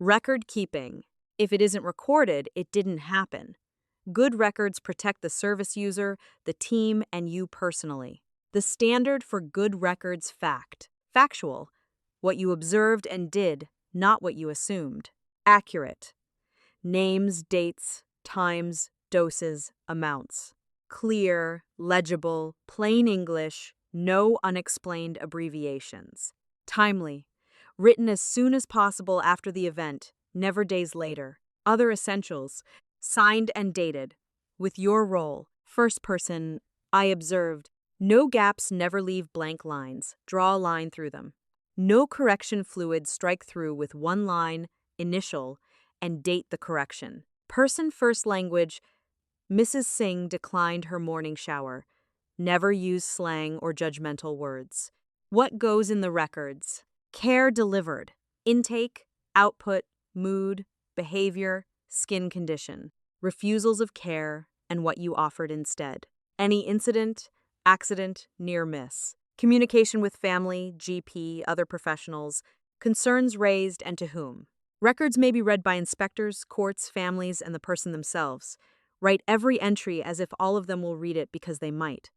Record keeping. If it isn't recorded, it didn't happen. Good records protect the service user, the team, and you personally. The standard for good records fact. Factual. What you observed and did, not what you assumed. Accurate. Names, dates, times, doses, amounts. Clear, legible, plain English, no unexplained abbreviations. Timely. Written as soon as possible after the event, never days later. Other essentials. Signed and dated. With your role. First person, I observed. No gaps, never leave blank lines. Draw a line through them. No correction fluid, strike through with one line, initial, and date the correction. Person first language, Mrs. Singh declined her morning shower. Never use slang or judgmental words. What goes in the records? Care delivered. Intake, output, mood, behavior, skin condition. Refusals of care, and what you offered instead. Any incident, accident, near miss. Communication with family, GP, other professionals. Concerns raised and to whom. Records may be read by inspectors, courts, families, and the person themselves. Write every entry as if all of them will read it because they might.